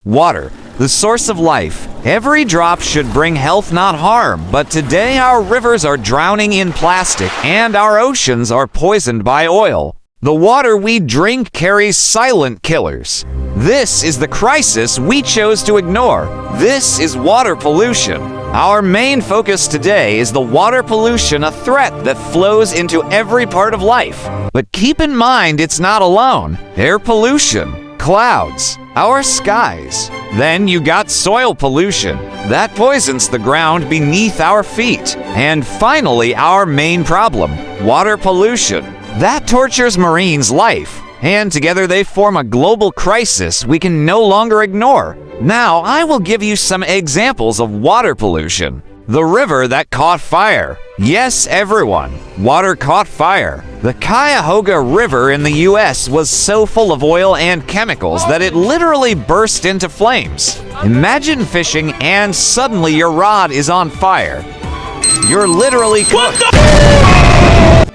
Water, the source of life. Every drop should bring health, not harm. But today our rivers are drowning in plastic and our oceans are poisoned by oil. The water we drink carries silent killers. This is the crisis we chose to ignore. This is water pollution. Our main focus today is the water pollution, a threat that flows into every part of life. But keep in mind it's not alone. Air pollution, clouds, our skies. Then you got soil pollution. That poisons the ground beneath our feet. And finally, our main problem, water pollution. That tortures marines' life. And together they form a global crisis we can no longer ignore. Now, I will give you some examples of water pollution. The river that caught fire. Yes, everyone, water caught fire. The Cuyahoga River in the US was so full of oil and chemicals that it literally burst into flames. Imagine fishing and suddenly your rod is on fire. You're literally cooked.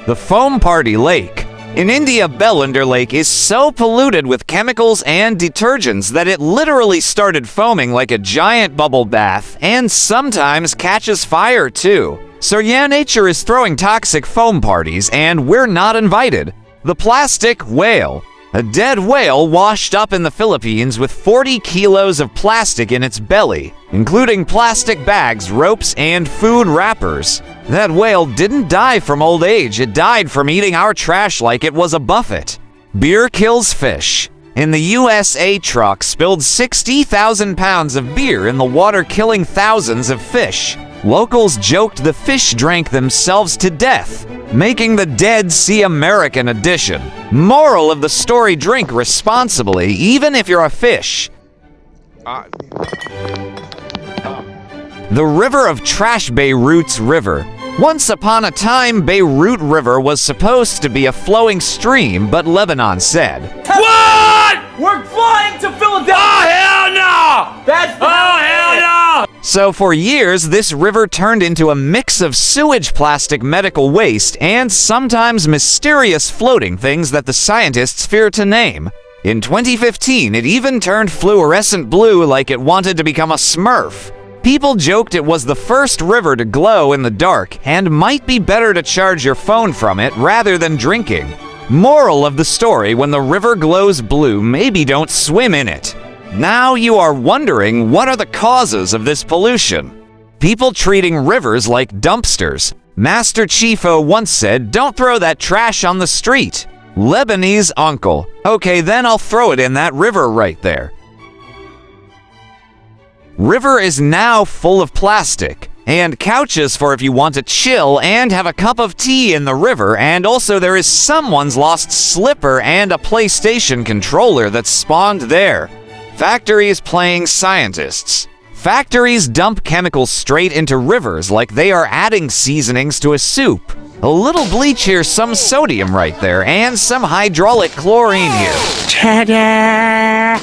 The Foam Party Lake. In India, Bellunder Lake is so polluted with chemicals and detergents that it literally started foaming like a giant bubble bath and sometimes catches fire too. So yeah, nature is throwing toxic foam parties and we're not invited. The plastic whale. A dead whale washed up in the Philippines with 40 kilos of plastic in its belly, including plastic bags, ropes, and food wrappers. That whale didn't die from old age, it died from eating our trash like it was a buffet. Beer kills fish. In the USA, truck spilled 60,000 pounds of beer in the water, killing thousands of fish. Locals joked the fish drank themselves to death, making the Dead Sea American edition. Moral of the story: drink responsibly, even if you're a fish. The river of trash, Beirut's river. Once upon a time, Beirut River was supposed to be a flowing stream, but Lebanon said, "What? We're flying to Philadelphia!" Oh, hell no! Hell no! So for years, this river turned into a mix of sewage, plastic, medical waste, and sometimes mysterious floating things that the scientists fear to name. In 2015, it even turned fluorescent blue like it wanted to become a Smurf. People joked it was the first river to glow in the dark and might be better to charge your phone from it rather than drinking. Moral of the story: when the river glows blue, maybe don't swim in it. Now you are wondering, what are the causes of this pollution? People treating rivers like dumpsters. Master Chiefo once said, "Don't throw that trash on the street." Lebanese uncle: "Okay, then I'll throw it in that river right there." River is now full of plastic and couches for if you want to chill and have a cup of tea in the river, and also there is someone's lost slipper and a PlayStation controller that spawned there. Factories playing scientists. Factories dump chemicals straight into rivers like they are adding seasonings to a soup. A little bleach here, some sodium right there, and some hydraulic chlorine here. Ta-da!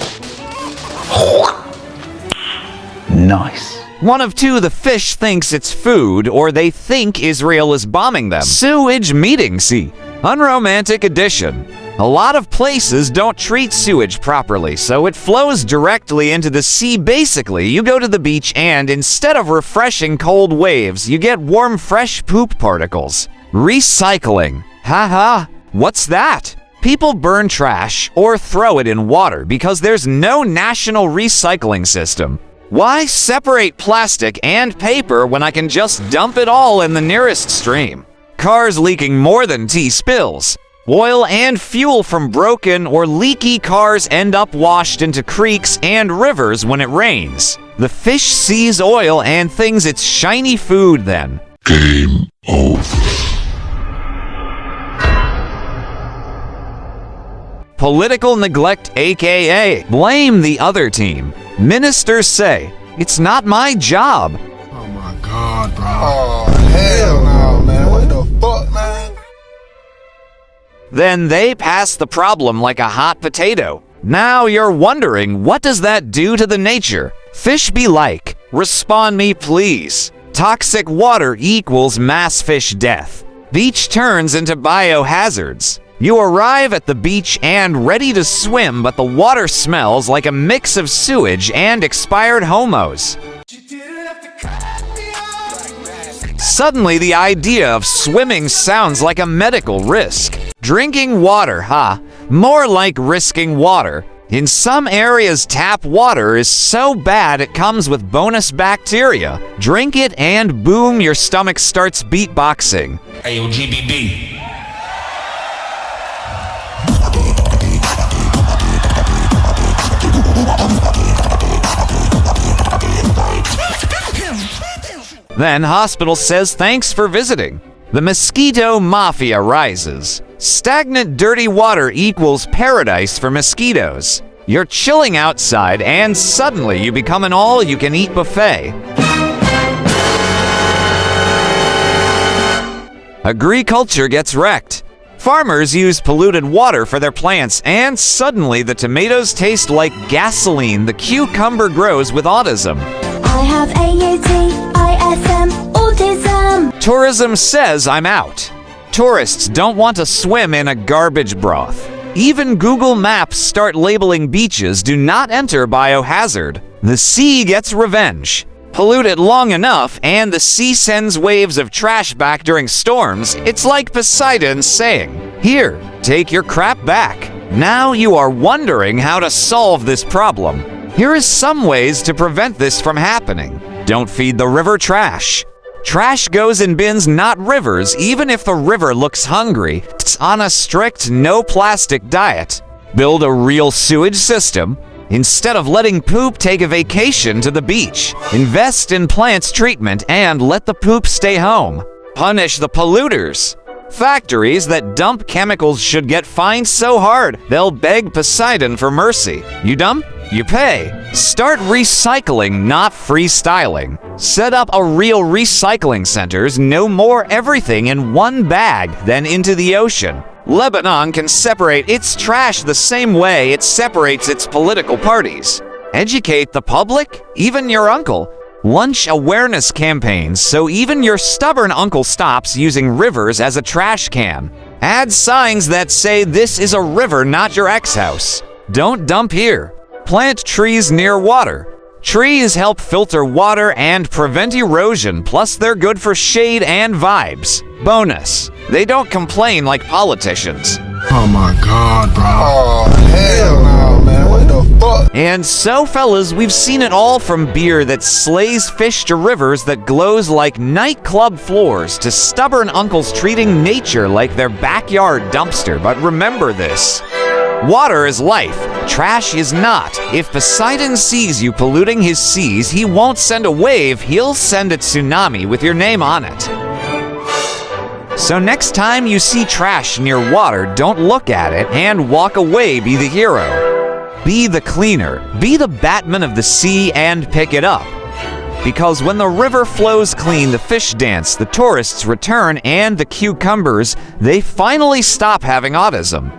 Nice. One of two: the fish thinks it's food, or they think Israel is bombing them. Sewage meeting, see? Unromantic edition. A lot of places don't treat sewage properly, so it flows directly into the sea. Basically, you go to the beach and instead of refreshing cold waves, you get warm, fresh poop particles. Recycling. Haha, what's that? People burn trash or throw it in water because there's no national recycling system. Why separate plastic and paper when I can just dump it all in the nearest stream? Cars leaking more than tea spills. Oil and fuel from broken or leaky cars end up washed into creeks and rivers when it rains. The fish sees oil and thinks it's shiny food then. Game over. Political neglect, aka blame the other team. Ministers say, "It's not my job." Oh my god, bro. Oh, hell no, man. What the fuck, man? Then they pass the problem like a hot potato. Now you're wondering, what does that do to the nature? Fish be like, respond me please. Toxic water equals mass fish death. Beach turns into biohazards. You arrive at the beach and ready to swim, but the water smells like a mix of sewage and expired homos. Suddenly, the idea of swimming sounds like a medical risk. Drinking water, huh? More like risking water. In some areas, tap water is so bad it comes with bonus bacteria. Drink it and boom, your stomach starts beatboxing. Ayo, GBB. Then hospital says thanks for visiting. The mosquito mafia rises. Stagnant dirty water equals paradise for mosquitoes. You're chilling outside and suddenly you become an all-you-can-eat buffet. Agriculture gets wrecked. Farmers use polluted water for their plants and suddenly the tomatoes taste like gasoline. The cucumber grows with autism. I have AAT, ISM, autism. Tourism says I'm out. Tourists don't want to swim in a garbage broth. Even Google Maps start labeling beaches do not enter biohazard. The sea gets revenge. Pollute it long enough and the sea sends waves of trash back during storms. It's like Poseidon saying, "Here, take your crap back." Now you are wondering how to solve this problem. Here is some ways to prevent this from happening. Don't feed the river trash. Trash goes in bins, not rivers, even if the river looks hungry. It's on a strict no plastic diet. Build a real sewage system. Instead of letting poop take a vacation to the beach, invest in plants treatment and let the poop stay home. Punish the polluters. Factories that dump chemicals should get fined so hard they'll beg Poseidon for mercy. You dumb? You pay. Start recycling, not freestyling. Set up a real recycling centers. No more everything in one bag than into the ocean. Lebanon can separate its trash the same way it separates its political parties. Educate the public, even your uncle. Lunch awareness campaigns so even your stubborn uncle stops using rivers as a trash can. Add signs that say this is a river, not your ex-house. Don't dump here. Plant trees near water. Trees help filter water and prevent erosion, plus they're good for shade and vibes. Bonus, they don't complain like politicians. Oh my God, bro. Oh, hell no, man. What the fuck? And so, fellas, we've seen it all from beer that slays fish to rivers that glows like nightclub floors to stubborn uncles treating nature like their backyard dumpster. But remember this. Water is life. Trash is not. If Poseidon sees you polluting his seas, he won't send a wave, he'll send a tsunami with your name on it. So next time you see trash near water, don't look at it and walk away. Be the hero. Be the cleaner. Be the Batman of the sea and pick it up. Because when the river flows clean, the fish dance, the tourists return, and the cucumbers, they finally stop having autism.